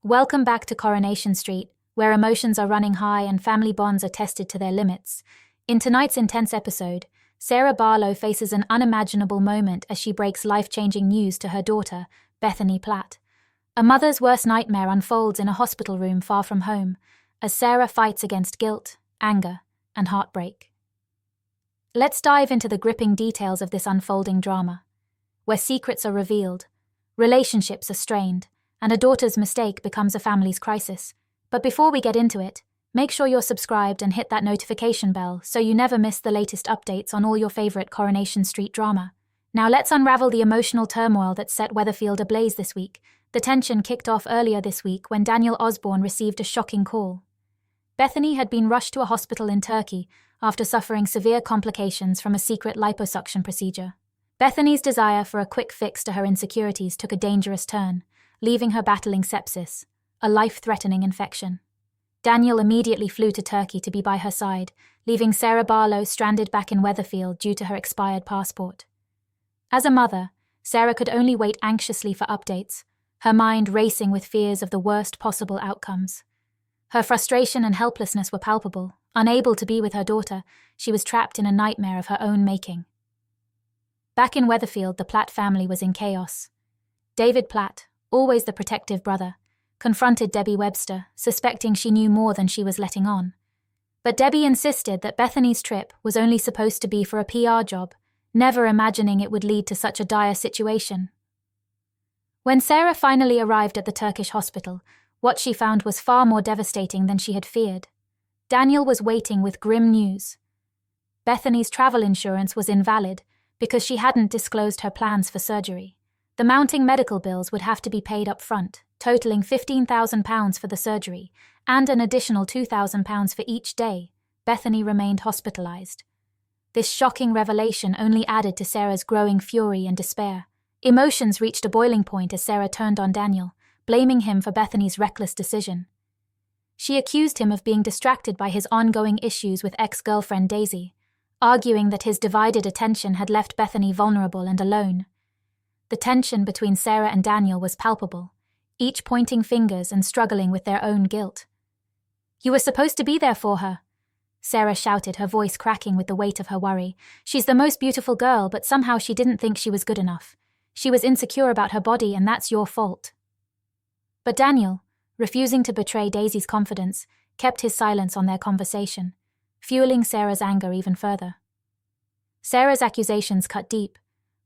Welcome back to Coronation Street, where emotions are running high and family bonds are tested to their limits. In tonight's intense episode, Sarah Barlow faces an unimaginable moment as she breaks life-changing news to her daughter, Bethany Platt. A mother's worst nightmare unfolds in a hospital room far from home, as Sarah fights against guilt, anger, and heartbreak. Let's dive into the gripping details of this unfolding drama, where secrets are revealed, relationships are strained, and a daughter's mistake becomes a family's crisis. But before we get into it, make sure you're subscribed and hit that notification bell so you never miss the latest updates on all your favorite Coronation Street drama. Now let's unravel the emotional turmoil that set Weatherfield ablaze this week. The tension kicked off earlier this week when Daniel Osborne received a shocking call. Bethany had been rushed to a hospital in Turkey after suffering severe complications from a secret liposuction procedure. Bethany's desire for a quick fix to her insecurities took a dangerous turn, leaving her battling sepsis, a life-threatening infection. Daniel immediately flew to Turkey to be by her side, leaving Sarah Barlow stranded back in Weatherfield due to her expired passport. As a mother, Sarah could only wait anxiously for updates, her mind racing with fears of the worst possible outcomes. Her frustration and helplessness were palpable. Unable to be with her daughter, she was trapped in a nightmare of her own making. Back in Weatherfield, the Platt family was in chaos. David Platt, always the protective brother, confronted Debbie Webster, suspecting she knew more than she was letting on. But Debbie insisted that Bethany's trip was only supposed to be for a PR job, never imagining it would lead to such a dire situation. When Sarah finally arrived at the Turkish hospital, what she found was far more devastating than she had feared. Daniel was waiting with grim news. Bethany's travel insurance was invalid because she hadn't disclosed her plans for surgery. The mounting medical bills would have to be paid up front, totaling £15,000 for the surgery, and an additional £2,000 for each day Bethany remained hospitalized. This shocking revelation only added to Sarah's growing fury and despair. Emotions reached a boiling point as Sarah turned on Daniel, blaming him for Bethany's reckless decision. She accused him of being distracted by his ongoing issues with ex-girlfriend Daisy, arguing that his divided attention had left Bethany vulnerable and alone. The tension between Sarah and Daniel was palpable, each pointing fingers and struggling with their own guilt. "You were supposed to be there for her," Sarah shouted, her voice cracking with the weight of her worry. "She's the most beautiful girl, but somehow she didn't think she was good enough. She was insecure about her body, and that's your fault." But Daniel, refusing to betray Daisy's confidence, kept his silence on their conversation, fueling Sarah's anger even further. Sarah's accusations cut deep,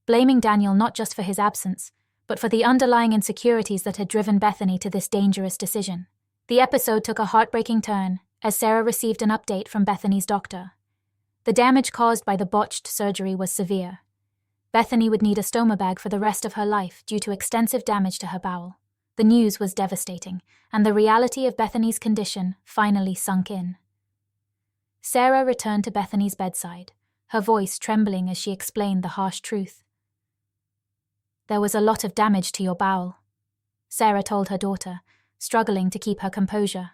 blaming Daniel not just for his absence, but for the underlying insecurities that had driven Bethany to this dangerous decision. The episode took a heartbreaking turn as Sarah received an update from Bethany's doctor. The damage caused by the botched surgery was severe. Bethany would need a stoma bag for the rest of her life due to extensive damage to her bowel. The news was devastating, and the reality of Bethany's condition finally sunk in. Sarah returned to Bethany's bedside, her voice trembling as she explained the harsh truth. "There was a lot of damage to your bowel," Sarah told her daughter, struggling to keep her composure.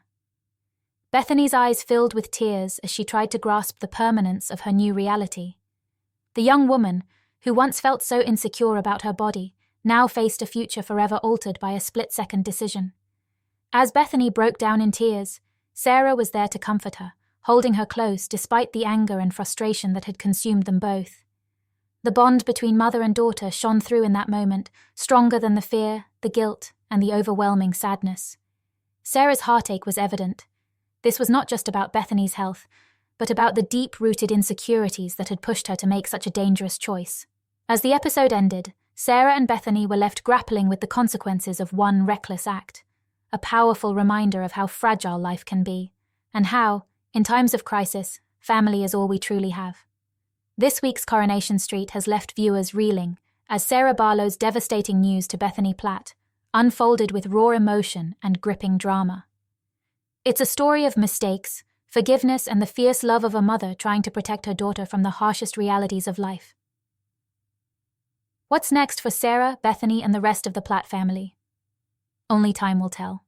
Bethany's eyes filled with tears as she tried to grasp the permanence of her new reality. The young woman, who once felt so insecure about her body, now faced a future forever altered by a split-second decision. As Bethany broke down in tears, Sarah was there to comfort her, holding her close despite the anger and frustration that had consumed them both. The bond between mother and daughter shone through in that moment, stronger than the fear, the guilt, and the overwhelming sadness. Sarah's heartache was evident. This was not just about Bethany's health, but about the deep-rooted insecurities that had pushed her to make such a dangerous choice. As the episode ended, Sarah and Bethany were left grappling with the consequences of one reckless act, a powerful reminder of how fragile life can be, and how, in times of crisis, family is all we truly have. This week's Coronation Street has left viewers reeling as Sarah Barlow's devastating news to Bethany Platt unfolded with raw emotion and gripping drama. It's a story of mistakes, forgiveness, and the fierce love of a mother trying to protect her daughter from the harshest realities of life. What's next for Sarah, Bethany, and the rest of the Platt family? Only time will tell.